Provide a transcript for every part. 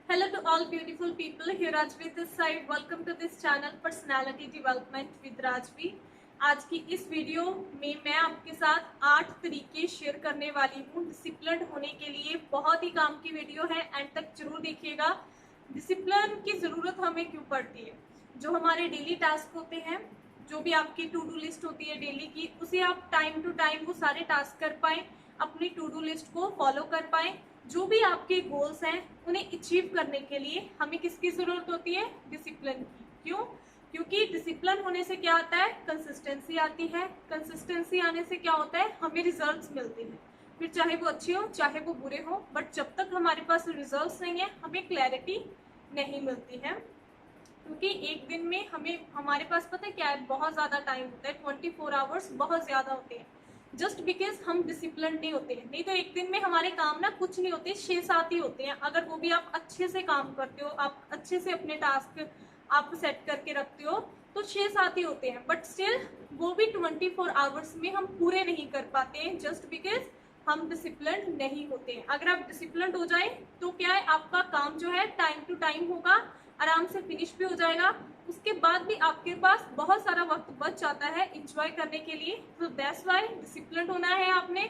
Hello to all beautiful people. Here Rajvi this side. Welcome to this channel Personality Development with Rajvi. आज की इस video में मैं आपके साथ 8 तरीके शेयर करने वाली हूँ डिसिप्लिन होने के लिए। बहुत ही काम की वीडियो है, एंड तक जरूर देखिएगा। डिसिप्लिन की ज़रूरत हमें क्यों पड़ती है? जो हमारे डेली टास्क होते हैं, जो भी आपकी टू डू लिस्ट होती है डेली की, उसे आप टाइम टू टाइम वो सारे टास्क कर पाए, अपनी टू डू लिस्ट को फॉलो कर पाए। जो भी आपके गोल्स हैं उन्हें अचीव करने के लिए हमें किसकी जरूरत होती है? डिसिप्लिन की। क्यों? क्योंकि डिसिप्लिन होने से क्या आता है? कंसिस्टेंसी आती है। कंसिस्टेंसी आने से क्या होता है? हमें रिजल्ट्स मिलते हैं। फिर चाहे वो अच्छे हो चाहे वो बुरे हो, बट जब तक हमारे पास रिजल्ट्स नहीं है हमें क्लैरिटी नहीं मिलती है। क्योंकि एक दिन में हमारे पास पता है क्या है? बहुत ज़्यादा टाइम होता है। 24 आवर्स बहुत ज़्यादा होते हैं। जस्ट बिकॉज हम डिसिप्लिन नहीं होते हैं। नहीं तो एक दिन में हमारे काम ना कुछ नहीं होते, 6-7 ही होते हैं। अगर वो भी आप अच्छे से काम करते हो, आप अच्छे से अपने टास्क आप सेट करके रखते हो, तो 6-7 ही होते हैं। बट स्टिल वो भी 24 आवर्स में हम पूरे नहीं कर पाते हैं, जस्ट बिकॉज हम डिसिप्लिन नहीं होते हैं। अगर आप डिसिप्लिन हो जाए तो क्या है, आपका काम जो है टाइम टू टाइम होगा, आराम से फिनिश भी हो जाएगा। उसके बाद भी आपके पास बहुत सारा वक्त बच जाता है इंजॉय करने के लिए। तो दैट्स वाई डिसिप्लिन होना है, आपने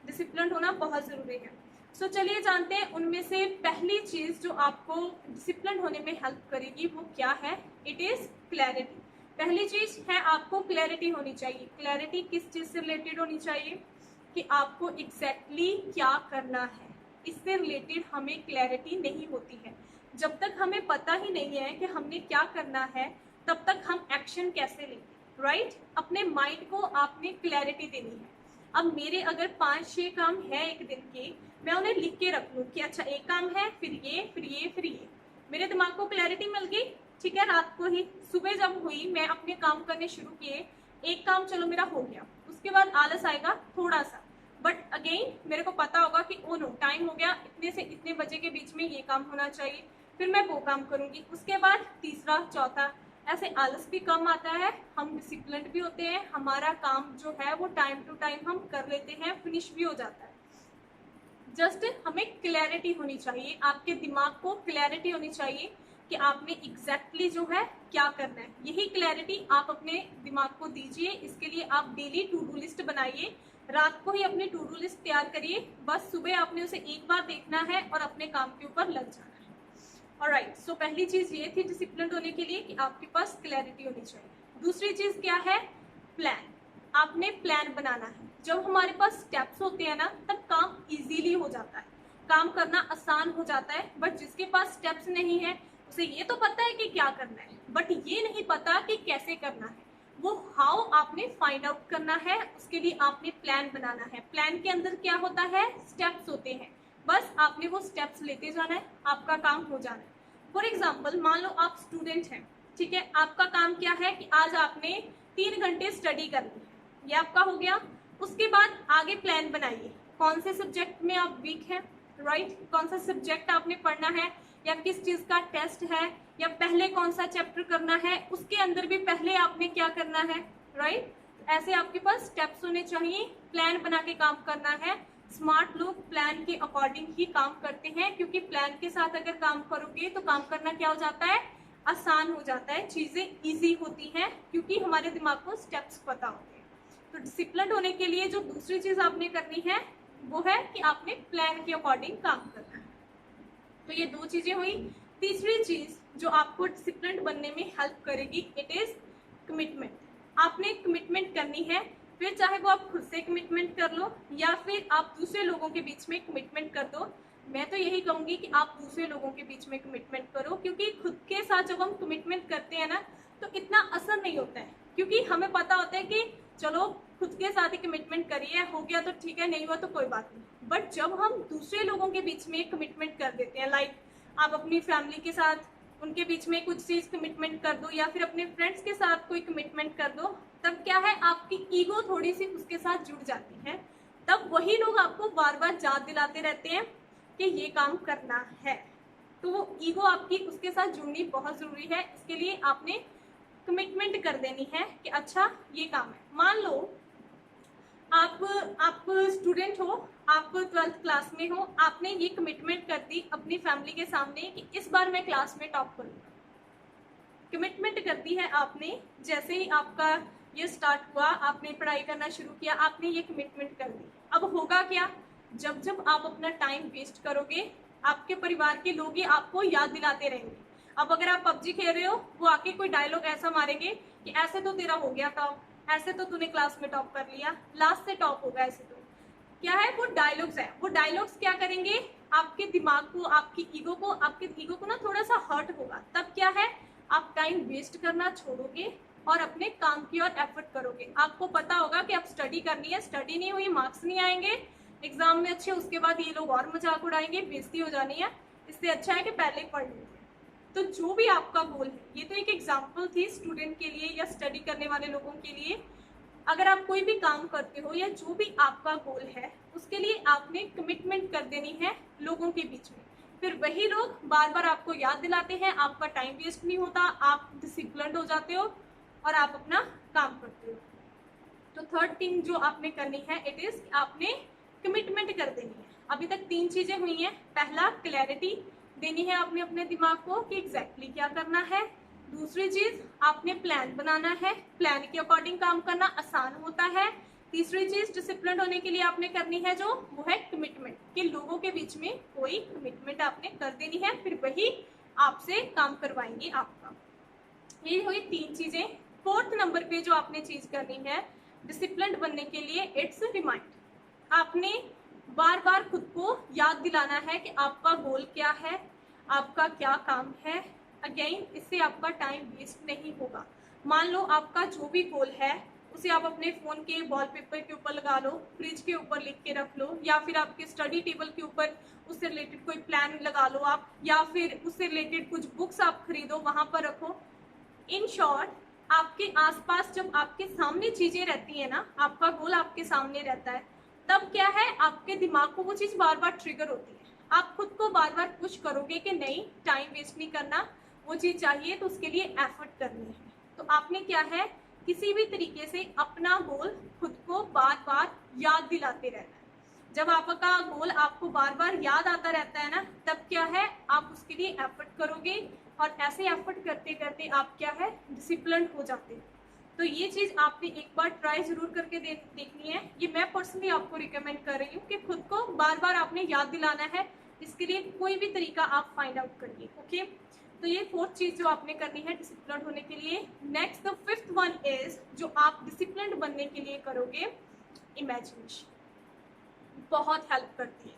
डिसिप्लिन होना बहुत ज़रूरी है। सो चलिए जानते हैं उनमें से पहली चीज़ जो आपको डिसिप्लिन होने में हेल्प करेगी वो क्या है। It is clarity. पहली चीज़ है, आपको क्लैरिटी होनी चाहिए। क्लैरिटी किस चीज़ से रिलेटेड होनी चाहिए? कि आपको एग्जैक्टली क्या करना है। इससे रिलेटेड हमें क्लैरिटी नहीं होती है। जब तक हमें पता ही नहीं है कि हमने क्या करना है, तब तक हम एक्शन कैसे लेंगे, राइट? अपने माइंड को आपने क्लैरिटी देनी है। अब मेरे अगर 5-6 काम है एक दिन के, मैं उन्हें लिख के रख लूँ कि अच्छा एक काम है, फिर ये फिर ये फिर ये, मेरे दिमाग को क्लैरिटी मिल गई। ठीक है, रात को ही सुबह जब हुई मैं अपने काम करने शुरू किए, एक काम चलो मेरा हो गया, उसके बाद आलस आएगा थोड़ा सा, बट अगेन मेरे को पता होगा कि ओ नो, टाइम हो गया, इतने से इतने बजे के बीच में ये काम होना चाहिए, फिर मैं वो काम करूंगी, उसके बाद तीसरा चौथा। ऐसे आलस भी कम आता है, हम डिसिप्लिन भी होते हैं, हमारा काम जो है वो टाइम टू टाइम हम कर लेते हैं, फिनिश भी हो जाता है। जस्ट हमें क्लैरिटी होनी चाहिए, आपके दिमाग को क्लैरिटी होनी चाहिए कि आपने एग्जैक्टली जो है क्या करना है। यही क्लैरिटी आप अपने दिमाग को दीजिए। इसके लिए आप डेली टू डू लिस्ट बनाइए। रात को ही अपनी टू डू लिस्ट तैयार करिए, बस सुबह आपने उसे एक बार देखना है और अपने काम के ऊपर लग जाना है। ऑलराइट, सो पहली चीज ये थी डिसिप्लिन होने के लिए कि आपके पास क्लैरिटी होनी चाहिए। दूसरी चीज क्या है? प्लान। आपने प्लान बनाना है। जब हमारे पास स्टेप्स होते हैं ना, तब काम इजीली हो जाता है, काम करना आसान हो जाता है। बट जिसके पास स्टेप्स नहीं है, उसे ये तो पता है कि क्या करना है, बट ये नहीं पता कि कैसे करना है। वो हाउ आपने फाइंड आउट करना है, उसके लिए आपने प्लान बनाना है। प्लान के अंदर क्या होता है? स्टेप्स होते हैं। बस आपने वो स्टेप्स लेते जाना है, आपका काम हो जाना है। फॉर एग्जाम्पल, मान लो आप स्टूडेंट हैं, ठीक है, आपका काम क्या है कि आज आपने 3 घंटे स्टडी करनी है, ये आपका हो गया। उसके बाद आगे प्लान बनाइए, कौन से सब्जेक्ट में आप वीक हैं, राइट? कौन सा सब्जेक्ट आपने पढ़ना है, या किस चीज का टेस्ट है, या पहले कौन सा चैप्टर करना है, उसके अंदर भी पहले आपने क्या करना है, राइट? ऐसे आपके पास स्टेप्स होने चाहिए, प्लान बना के काम करना है। स्मार्ट लोग प्लान के अकॉर्डिंग ही काम करते हैं, क्योंकि प्लान के साथ अगर काम करोगे तो काम करना क्या हो जाता है? आसान हो जाता है, चीजें इजी होती हैं, क्योंकि हमारे दिमाग को स्टेप्स पता होते हैं। तो डिसिप्लिन होने के लिए जो दूसरी चीज आपने करनी है वो है कि आपने प्लान के अकॉर्डिंग काम करना है। तो ये 2 चीजें हुई। तीसरी चीज जो आपको डिसिप्लिन बनने में हेल्प करेगी, इट इज कमिटमेंट। आपने कमिटमेंट करनी है, फिर चाहे वो आप खुद से कमिटमेंट कर लो या फिर आप दूसरे लोगों के बीच में कमिटमेंट कर दो। मैं तो यही कहूंगी कि आप दूसरे लोगों के बीच में कमिटमेंट करो, क्योंकि खुद के साथ जब हम कमिटमेंट करते हैं ना, तो इतना असर नहीं होता है, क्योंकि हमें पता होता है कि चलो खुद के साथ ही कमिटमेंट करिए, हो गया तो ठीक है, नहीं हुआ तो कोई बात नहीं। बट जब हम दूसरे लोगों के बीच में कमिटमेंट कर देते हैं, लाइक आप अपनी फैमिली के साथ उनके बीच में कुछ चीज कमिटमेंट कर दो, या फिर अपने फ्रेंड्स के साथ कोई कमिटमेंट कर दो, तब क्या है, आपकी ईगो थोड़ी सी उसके साथ जुड़ जाती है। तब वही लोग आपको बार बार याद दिलाते रहते हैं कि ये काम करना है। तो वो ईगो आपकी उसके साथ जुड़नी बहुत जरूरी है। इसके लिए आपने कमिटमेंट कर देनी है कि अच्छा ये काम है। मान लो आप स्टूडेंट हो आप 12th क्लास में हो, आपने ये कमिटमेंट कर दी अपनी फैमिली के सामने कि इस बार मैं क्लास में टॉप करूंगा। कमिटमेंट कर दी है आपने, जैसे ही आपका ये स्टार्ट हुआ, आपने पढ़ाई करना शुरू किया, आपने ये कमिटमेंट कर दी। अब होगा क्या, जब जब आप अपना टाइम वेस्ट करोगे, आपके परिवार के लोग ही आपको याद दिलाते रहेंगे। अब अगर आप पबजी खेल रहे हो, वो आके कोई डायलॉग ऐसा मारेंगे कि ऐसे तो तेरा हो गया टॉप, ऐसे तो तूने क्लास में टॉप कर लिया, लास्ट से टॉप होगा, ऐसे तो क्या है, वो डायलॉग्स है। वो डायलॉग्स क्या करेंगे, आपके दिमाग को, आपकी ईगो को ना थोड़ा सा हर्ट होगा। तब क्या है, आप टाइम वेस्ट करना छोड़ोगे और अपने काम की ओर एफर्ट करोगे। आपको पता होगा कि अब स्टडी करनी है, स्टडी नहीं हुई मार्क्स नहीं आएंगे एग्जाम में अच्छे, उसके बाद ये लोग और मजाक उड़ाएंगे, बेइज्जती हो जानी है, इससे अच्छा है कि पहले ही पढ़ लीजिए। तो जो भी आपका गोल है, ये तो एक एग्जाम्पल थी स्टूडेंट के लिए या स्टडी करने वाले लोगों के लिए। अगर आप कोई भी काम करते हो या जो भी आपका गोल है, उसके लिए आपने कमिटमेंट कर देनी है लोगों के बीच में। फिर वही लोग बार बार आपको याद दिलाते हैं, आपका टाइम वेस्ट नहीं होता, आप डिसिप्लिन्ड हो जाते हो और आप अपना काम करते हो। तो थर्ड थिंग जो आपने करनी है, इट इज आपने कमिटमेंट कर देनी है। अभी तक 3 चीजें हुई हैं। पहला, क्लैरिटी देनी है आपने अपने दिमाग को कि एग्जैक्टली क्या करना है। दूसरी चीज, आपने प्लान बनाना है, प्लान के अकॉर्डिंग काम करना आसान होता है। तीसरी चीज, डिसिप्लिन होने के लिए आपने करनी है जो, वो है कमिटमेंट, कि लोगों के बीच में कोई कमिटमेंट आपने कर देनी है, फिर वही आपसे काम करवाएंगे आपका। ये हुई 3 चीजें। फोर्थ नंबर पे जो आपने चीज करनी है डिसिप्लिन बनने के लिए, इट्स रिमाइंड। आपने बार बार खुद को याद दिलाना है कि आपका गोल क्या है, आपका क्या काम है। अगेन, इससे आपका टाइम वेस्ट नहीं होगा। मान लो आपका जो भी गोल है, उसे आप अपने फोन के वॉलपेपर के ऊपर लगा लो, फ्रिज के ऊपर लिख के रख लो, या फिर आपके स्टडी टेबल के ऊपर उससे रिलेटेड कोई प्लान लगा लो आप, या फिर उससे रिलेटेड कुछ बुक्स आप खरीदो, वहां पर रखो। इन शॉर्ट, आपके आसपास जब आपके सामने चीजें रहती है ना, आपका गोल आपके सामने रहता है, तब क्या है, आपके दिमाग को वो चीज बार बार ट्रिगर होती है। आप खुद को बार बार पुश करोगे कि नहीं, टाइम वेस्ट नहीं करना, वो चीज चाहिए तो उसके लिए एफर्ट करनी है। तो आपने क्या है, किसी भी तरीके से अपना गोल खुद को बार बार याद दिलाते रहना है। जब आपका गोल आपको बार बार याद आता रहता है ना, तब क्या है, आप उसके लिए एफर्ट करोगे और ऐसे एफर्ट करते करते आप क्या है, डिसिप्लिन हो जाते हैं। तो ये चीज आपने एक बार ट्राई जरूर करके देखनी है। ये मैं पर्सनली आपको रिकमेंड कर रही हूँ कि खुद को बार बार आपने याद दिलाना है। इसके लिए कोई भी तरीका आप फाइंड आउट करिए। ओके, तो ये फोर्थ चीज जो आपने करनी है डिसिप्लिन होने के लिए। Next, the fifth one is, जो आप डिसिप्लिन बनने के लिए करोगे, इमेजिनेशन बहुत हेल्प करती है।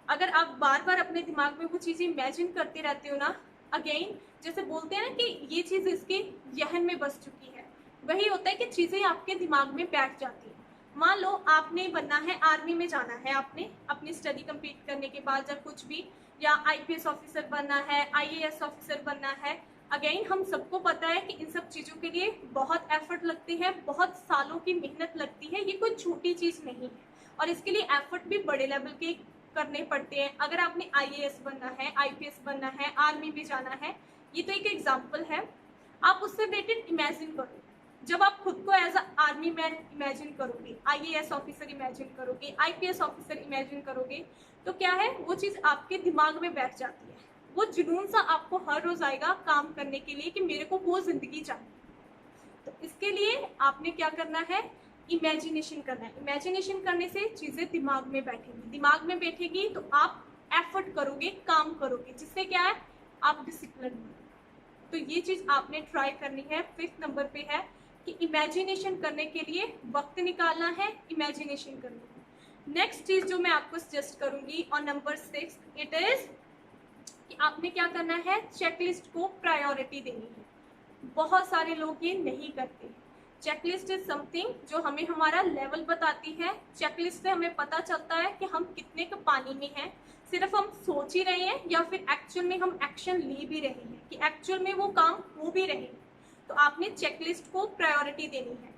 अगर आप बार बार अपने दिमाग में वो चीजें इमेजिन करते रहते हो ना, अगेन जैसे बोलते हैं ना कि ये चीज इसके जहन में बस चुकी है, वही होता है कि चीजें आपके दिमाग में बैठ जाती है। मान लो आपने बनना है, आर्मी में जाना है, आपने अपनी स्टडी कंप्लीट करने के बाद जब कुछ भी, या आईपीएस ऑफिसर बनना है, आईएएस ऑफिसर बनना है। अगेन हम सबको पता है कि इन सब चीजों के लिए बहुत एफर्ट लगते हैं, बहुत सालों की मेहनत लगती है, ये कोई छोटी चीज नहीं है, और इसके लिए एफर्ट भी बड़े लेवल के करने पड़ते हैं। अगर आपने आईएएस बनना है, आईपीएस बनना है, आर्मी में जाना है, ये तो एक एग्जाम्पल है। आप उससे रिलेटेड इमेजिन करो। जब आप खुद को as a army man imagine करोगे, आईएएस ऑफिसर इमेजिन करोगे, आईपीएस ऑफिसर इमेजिन करोगे, तो क्या है, वो चीज आपके दिमाग में बैठ जाती है। वो जुनून सा आपको हर रोज आएगा काम करने के लिए कि मेरे को वो जिंदगी चाहिए। तो इसके लिए आपने क्या करना है, इमेजिनेशन करना है। इमेजिनेशन करने से चीजें दिमाग में बैठेंगी, दिमाग में बैठेगी तो आप एफर्ट करोगे, काम करोगे, जिससे क्या है, आप डिसिप्लिन बनो। तो ये चीज आपने ट्राई करनी है। 5th नंबर पे है कि इमेजिनेशन करने के लिए वक्त निकालना है, इमेजिनेशन करनी है। नेक्स्ट चीज जो मैं आपको सजेस्ट करूंगी और नंबर 6, इट इज कि आपने क्या करना है, चेकलिस्ट को प्रायोरिटी देनी है। बहुत सारे लोग ये नहीं करते। चेकलिस्ट इज समथिंग जो हमें हमारा लेवल बताती है। चेकलिस्ट से हमें पता चलता है कि हम कितने का पानी में हैं, सिर्फ हम सोच ही रहे हैं या फिर एक्चुअल में हम एक्शन ले भी रहे हैं, कि एक्चुअल में वो काम हो भी रहे हैं। तो आपने चेकलिस्ट को प्रायोरिटी देनी है।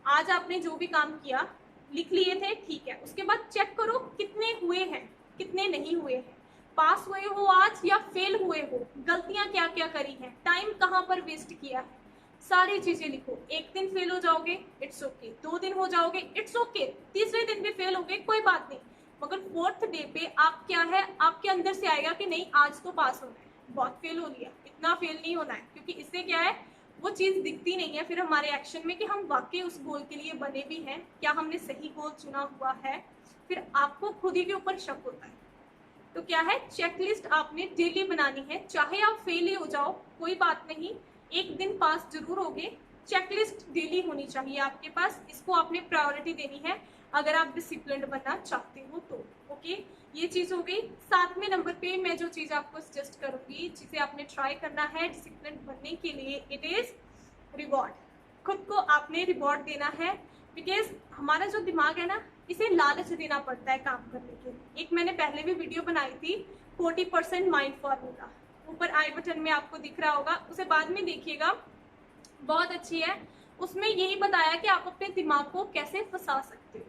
आज आपने जो भी काम किया, लिख लिए थे, ठीक है, उसके बाद चेक करो कितने हुए हैं, कितने नहीं हुए हैं, पास हुए हो आज या फेल हुए हो, गलतियां क्या क्या करी हैं, टाइम कहाँ पर वेस्ट किया है, सारी चीजें लिखो। एक दिन फेल हो जाओगे, इट्स ओके, 2 दिन हो जाओगे, इट्स ओके, तीसरे दिन भी फेल हो गए, कोई बात नहीं, मगर 4th डे पे आप क्या है, आपके अंदर से आएगा कि नहीं आज तो पास होना है, बहुत फेल हो लिया, इतना फेल नहीं होना है, क्योंकि इससे क्या है वो चीज़ दिखती नहीं है फिर हमारे एक्शन में कि हम वाकई उस गोल के लिए बने भी हैं, क्या हमने सही गोल चुना हुआ है, फिर आपको खुद ही के ऊपर शक होता है। तो क्या है, चेकलिस्ट आपने डेली बनानी है, चाहे आप फेल ही हो जाओ कोई बात नहीं, एक दिन पास जरूर होगे, चेकलिस्ट डेली होनी चाहिए आपके पास, इसको आपने प्रायोरिटी देनी है अगर आप डिसिप्लिन्ड बनना चाहते हो तो। ओके, ये चीज़ हो गई। 7वें नंबर पे मैं जो चीज़ आपको सजेस्ट करूंगी, जिसे आपने ट्राई करना है डिसिप्लिन बनने के लिए, इट इज़ रिवॉर्ड। खुद को आपने रिवॉर्ड देना है, बिकॉज हमारा जो दिमाग है ना, इसे लालच देना पड़ता है काम करने के लिए। एक मैंने पहले भी वीडियो बनाई थी 40% माइंड फॉर्मूला, ऊपर आई बटन में आपको दिख रहा होगा, उसे बाद में देखिएगा, बहुत अच्छी है। उसमें यही बताया कि आप अपने दिमाग को कैसे फंसा सकते हो।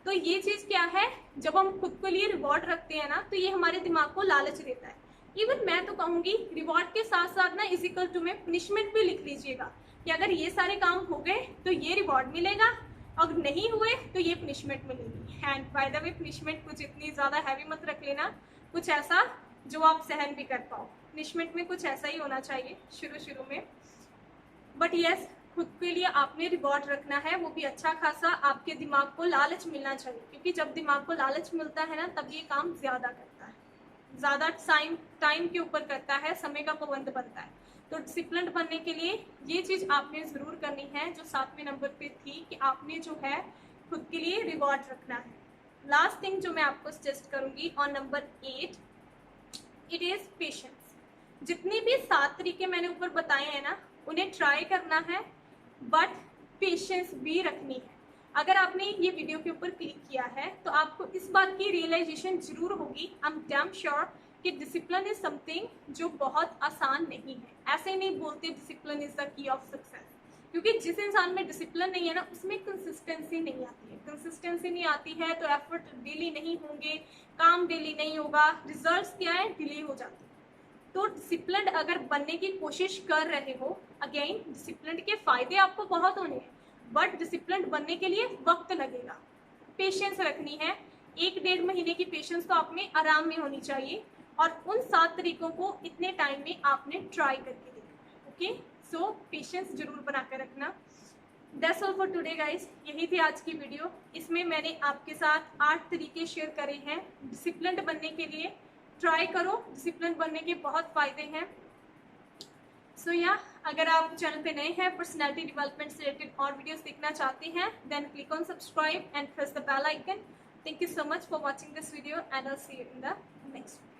तो ये चीज क्या है, जब हम खुद के लिए रिवॉर्ड रखते हैं ना, तो ये हमारे दिमाग को लालच देता है। इवन मैं तो कहूंगी रिवॉर्ड के साथ साथ ना इजिकल टू में पनिशमेंट भी लिख लीजिएगा कि अगर ये सारे काम हो गए तो ये रिवॉर्ड मिलेगा, अगर नहीं हुए तो ये पनिशमेंट मिलेगी। And by the way punishment कुछ इतनी ज्यादा हैवी मत रख लेना, कुछ ऐसा जो आप सहन भी कर पाओ। पनिशमेंट में कुछ ऐसा ही होना चाहिए शुरू में, बट यस खुद के लिए आपने रिवॉर्ड रखना है, वो भी अच्छा खासा। आपके दिमाग को लालच मिलना चाहिए, क्योंकि जब दिमाग को लालच मिलता है ना, तब ये काम ज्यादा करता है, ज्यादा टाइम के ऊपर करता है, समय का पाबंद बनता है। तो डिसिप्लिन बनने के लिए ये चीज आपने जरूर करनी है, जो 7वें नंबर पे थी, कि आपने जो है खुद के लिए रिवॉर्ड रखना है। लास्ट थिंग जो मैं आपको सजेस्ट करूंगी on number 8, it is patience. जितने भी 7 तरीके मैंने ऊपर बताए हैं ना, उन्हें ट्राई करना है, बट पेशेंस भी रखनी है। अगर आपने ये वीडियो के ऊपर क्लिक किया है तो आपको इस बात की रियलाइजेशन जरूर होगी, आई एम डैम श्योर, कि डिसिप्लिन इज समथिंग जो बहुत आसान नहीं है। ऐसे नहीं बोलते discipline is the key of success, क्योंकि जिस इंसान में डिसिप्लिन नहीं है ना, उसमें कंसिस्टेंसी नहीं आती है। कंसिस्टेंसी नहीं आती है तो एफर्ट डेली नहीं होंगे, काम डेली नहीं होगा, रिजल्ट्स क्या है, डिले हो जाते हैं। तो डिसिप्लिन अगर बनने की कोशिश कर रहे हो, अगेन डिसिप्लिन के फायदे आपको बहुत होने हैं, बट डिसिप्लिन बनने के लिए वक्त लगेगा, पेशेंस रखनी है। 1-1.5 महीने की पेशेंस तो आप में आराम में होनी चाहिए, और उन 7 तरीकों को इतने टाइम में आपने ट्राई करके देखना। ओके, सो पेशेंस जरूर बना कर रखना। That's all for today guys, यही थी आज की वीडियो। इसमें मैंने आपके साथ 8 तरीके शेयर करे हैं डिसिप्लिन बनने के लिए। ट्राई करो, डिसिप्लिन बनने के बहुत फायदे हैं। सो या अगर आप चैनल पे नए हैं, पर्सनालिटी डेवलपमेंट से रिलेटेड और वीडियोस देखना चाहते हैं, then click on subscribe and press the bell icon. Thank you so much for watching this video, and I'll see you in the next one.